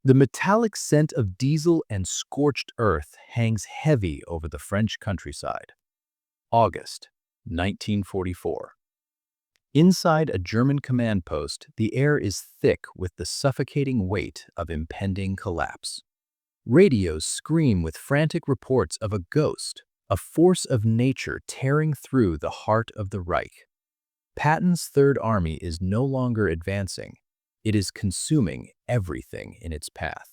The metallic scent of diesel and scorched earth hangs heavy over the French countryside. August 1944. Inside a German command post, the air is thick with the suffocating weight of impending collapse. Radios scream with frantic reports of a ghost, a force of nature tearing through the heart of the Reich. Patton's Third Army is no longer advancing. It is consuming everything in its path.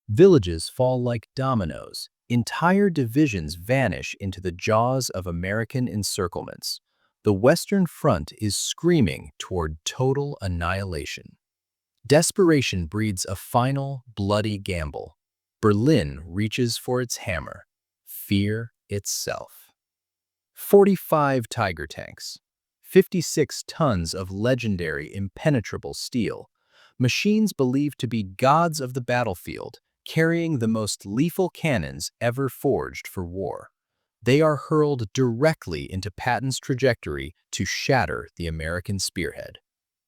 Villages fall like dominoes. Entire divisions vanish into the jaws of American encirclements. The Western Front is screaming toward total annihilation. Desperation breeds a final, bloody gamble. Berlin reaches for its hammer. Fear itself. 45 Tiger tanks. 56 tons of legendary impenetrable steel. Machines believed to be gods of the battlefield, carrying the most lethal cannons ever forged for war. They are hurled directly into Patton's trajectory to shatter the American spearhead.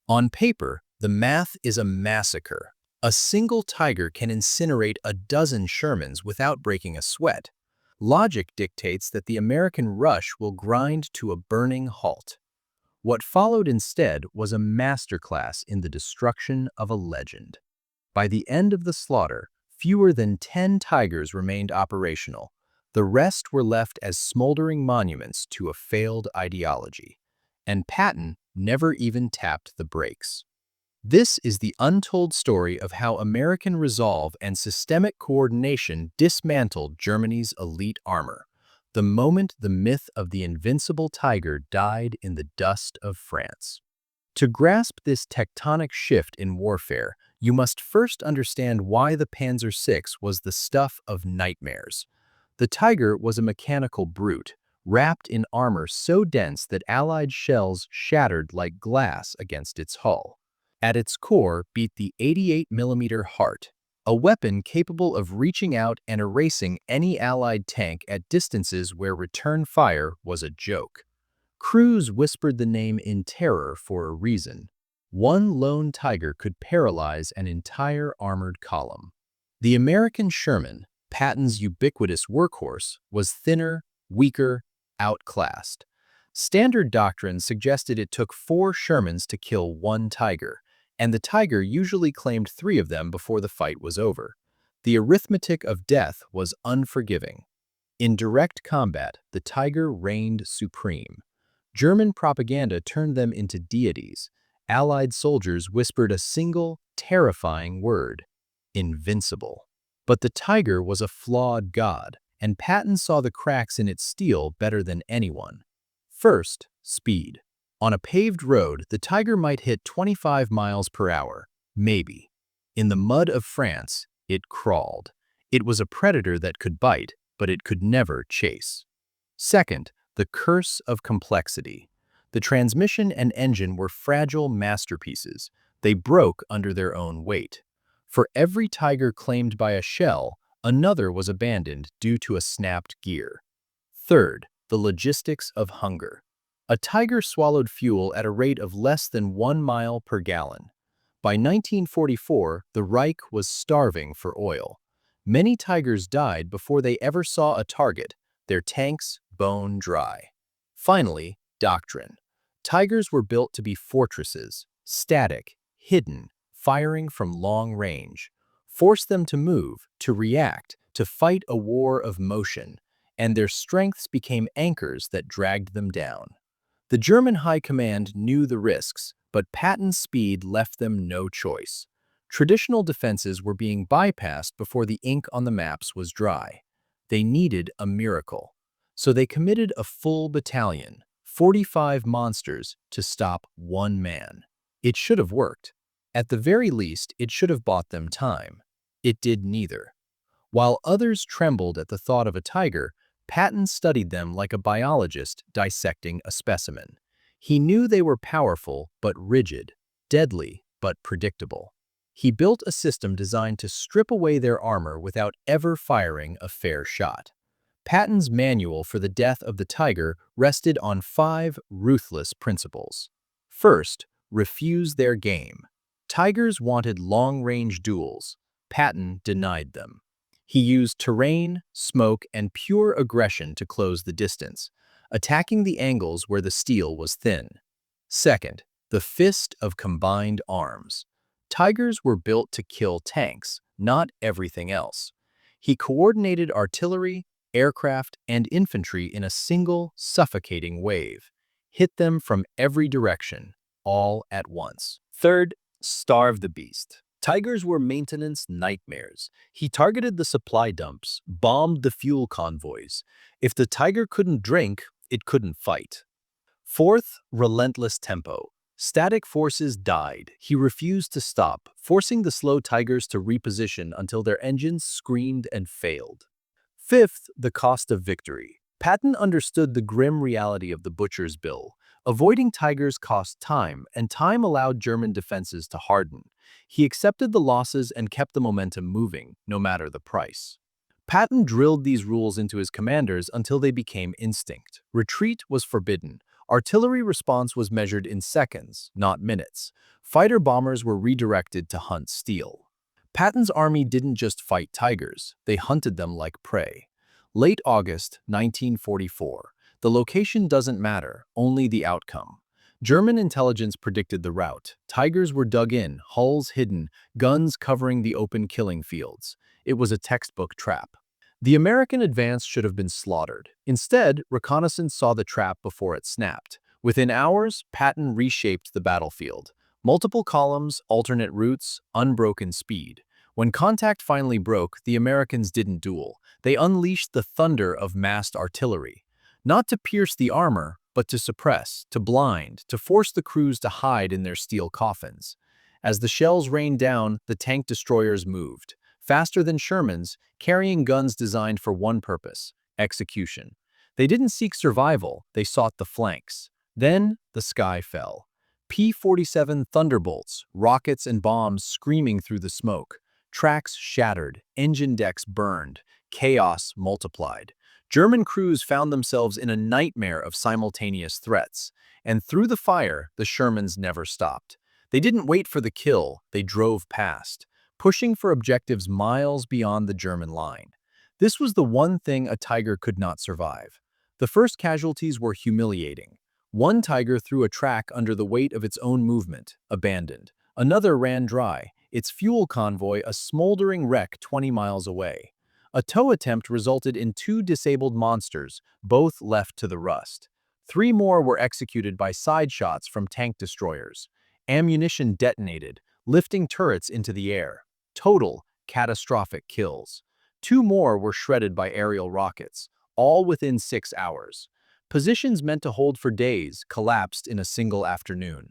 On paper, the math is a massacre. A single Tiger can incinerate a dozen Shermans without breaking a sweat. Logic dictates that the American rush will grind to a burning halt. What followed instead was a masterclass in the destruction of a legend. By the end of the slaughter, fewer than 10 Tigers remained operational. The rest were left as smoldering monuments to a failed ideology. And Patton never even tapped the brakes. This is the untold story of how American resolve and systemic coordination dismantled Germany's elite armor, the moment the myth of the Invincible Tiger died in the dust of France. To grasp this tectonic shift in warfare, you must first understand why the Panzer VI was the stuff of nightmares. The Tiger was a mechanical brute, wrapped in armor so dense that Allied shells shattered like glass against its hull. At its core beat the 88mm Halt, a weapon capable of reaching out and erasing any Allied tank at distances where return fire was a joke. Crews whispered the name in terror for a reason. One lone Tiger could paralyze an entire armored column. The American Sherman, Patton's ubiquitous workhorse, was thinner, weaker, outclassed. Standard doctrine suggested it took 4 Shermans to kill 1 Tiger, and the Tiger usually claimed 3 of them before the fight was over. The arithmetic of death was unforgiving. In direct combat, the Tiger reigned supreme. German propaganda turned them into deities. Allied soldiers whispered a single, terrifying word: Invincible. But the Tiger was a flawed god, and Patton saw the cracks in its steel better than anyone. First, speed. On a paved road, the Tiger might hit 25 miles per hour, maybe. In the mud of France, it crawled. It was a predator that could bite, but it could never chase. Second, the curse of complexity. The transmission and engine were fragile masterpieces. They broke under their own weight. For every Tiger claimed by a shell, another was abandoned due to a snapped gear. Third, the logistics of hunger. A Tiger swallowed fuel at a rate of less than 1 mile per gallon. By 1944, the Reich was starving for oil. Many Tigers died before they ever saw a target, their tanks bone dry. Finally, doctrine. Tigers were built to be fortresses, static, hidden, firing from long range. Force them to move, to react, to fight a war of motion, and their strengths became anchors that dragged them down. The German high command knew the risks, but Patton's speed left them no choice. Traditional defenses were being bypassed before the ink on the maps was dry. They needed a miracle. So they committed a full battalion, 45 monsters, to stop 1 man. It should have worked. At the very least, it should have bought them time. It did neither. While others trembled at the thought of a Tiger, Patton studied them like a biologist dissecting a specimen. He knew they were powerful but rigid, deadly but predictable. He built a system designed to strip away their armor without ever firing a fair shot. Patton's manual for the death of the Tiger rested on 5 ruthless principles. First, refuse their game. Tigers wanted long-range duels. Patton denied them. He used terrain, smoke, and pure aggression to close the distance, attacking the angles where the steel was thin. Second, the fist of combined arms. Tigers were built to kill tanks, not everything else. He coordinated artillery, aircraft, and infantry in a single, suffocating wave, hit them from every direction, all at once. Third, starve the beast. Tigers were maintenance nightmares. He targeted the supply dumps, bombed the fuel convoys. If the tiger couldn't drink, it couldn't fight. Fourth, relentless tempo. Static forces died. He refused to stop, forcing the slow tigers to reposition until their engines screamed and failed. Fifth, the cost of victory. Patton understood the grim reality of the butcher's bill. Avoiding tigers cost time, and time allowed German defenses to harden. He accepted the losses and kept the momentum moving, no matter the price. Patton drilled these rules into his commanders until they became instinct. Retreat was forbidden. Artillery response was measured in seconds, not minutes. Fighter bombers were redirected to hunt steel. Patton's army didn't just fight tigers, they hunted them like prey. Late August 1944. The location doesn't matter, only the outcome. German intelligence predicted the route. Tigers were dug in, hulls hidden, guns covering the open killing fields. It was a textbook trap. The American advance should have been slaughtered. Instead, reconnaissance saw the trap before it snapped. Within hours, Patton reshaped the battlefield. Multiple columns, alternate routes, unbroken speed. When contact finally broke, the Americans didn't duel. They unleashed the thunder of massed artillery. Not to pierce the armor, but to suppress, to blind, to force the crews to hide in their steel coffins. As the shells rained down, the tank destroyers moved. Faster than Sherman's, carrying guns designed for one purpose: execution. They didn't seek survival, they sought the flanks. Then, the sky fell. P-47 thunderbolts, rockets and bombs screaming through the smoke. Tracks shattered, engine decks burned, chaos multiplied. German crews found themselves in a nightmare of simultaneous threats, and through the fire, the Shermans never stopped. They didn't wait for the kill, they drove past, pushing for objectives miles beyond the German line. This was the one thing a tiger could not survive. The first casualties were humiliating. One tiger threw a track under the weight of its own movement, abandoned. Another ran dry, its fuel convoy a smoldering wreck 20 miles away. A tow attempt resulted in 2 disabled monsters, both left to the rust. 3 more were executed by side shots from tank destroyers. Ammunition detonated, lifting turrets into the air. Total, catastrophic kills. 2 more were shredded by aerial rockets, all within 6 hours. Positions meant to hold for days collapsed in a single afternoon.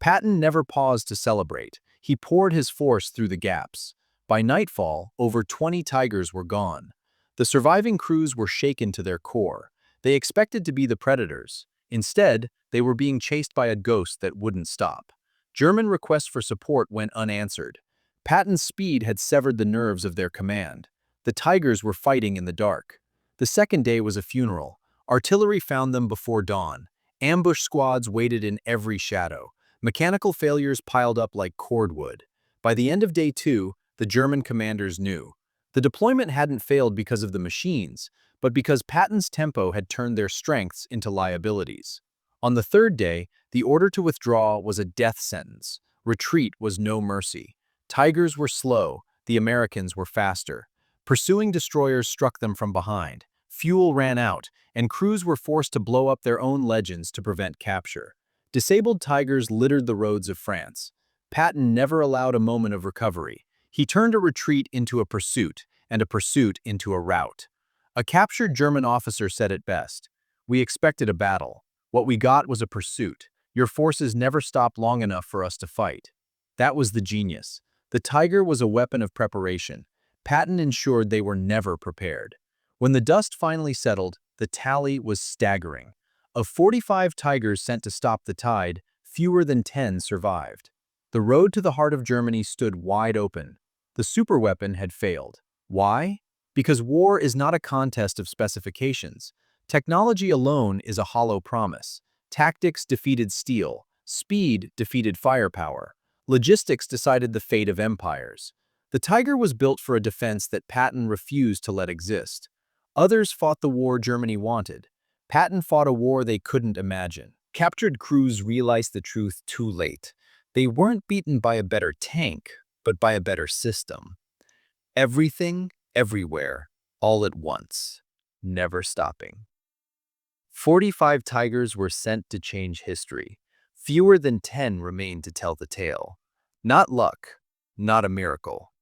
Patton never paused to celebrate. He poured his force through the gaps. By nightfall, over 20 tigers were gone. The surviving crews were shaken to their core. They expected to be the predators. Instead, they were being chased by a ghost that wouldn't stop. German requests for support went unanswered. Patton's speed had severed the nerves of their command. The tigers were fighting in the dark. The second day was a funeral. Artillery found them before dawn. Ambush squads waited in every shadow. Mechanical failures piled up like cordwood. By the end of day 2, the German commanders knew. The deployment hadn't failed because of the machines, but because Patton's tempo had turned their strengths into liabilities. On the third day, the order to withdraw was a death sentence. Retreat was no mercy. Tigers were slow, the Americans were faster. Pursuing destroyers struck them from behind. Fuel ran out, and crews were forced to blow up their own legends to prevent capture. Disabled tigers littered the roads of France. Patton never allowed a moment of recovery. He turned a retreat into a pursuit, and a pursuit into a rout. A captured German officer said it best: "We expected a battle. What we got was a pursuit. Your forces never stopped long enough for us to fight." That was the genius. The tiger was a weapon of preparation. Patton ensured they were never prepared. When the dust finally settled, the tally was staggering. Of 45 tigers sent to stop the tide, fewer than 10 survived. The road to the heart of Germany stood wide open. The superweapon had failed. Why? Because war is not a contest of specifications. Technology alone is a hollow promise. Tactics defeated steel. Speed defeated firepower. Logistics decided the fate of empires. The Tiger was built for a defense that Patton refused to let exist. Others fought the war Germany wanted. Patton fought a war they couldn't imagine. Captured crews realized the truth too late. They weren't beaten by a better tank, but by a better system. Everything, everywhere, all at once, never stopping. 45 Tigers were sent to change history. Fewer than 10 remained to tell the tale. Not luck, not a miracle.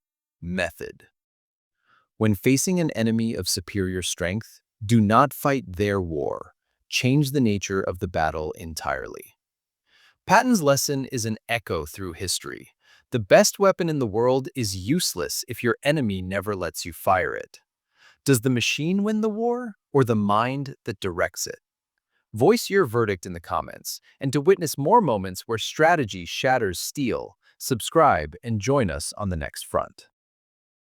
Method. When facing an enemy of superior strength, do not fight their war. Change the nature of the battle entirely. Patton's lesson is an echo through history. The best weapon in the world is useless if your enemy never lets you fire it. Does the machine win the war, or the mind that directs it? Voice your verdict in the comments, and to witness more moments where strategy shatters steel, subscribe and join us on the next front.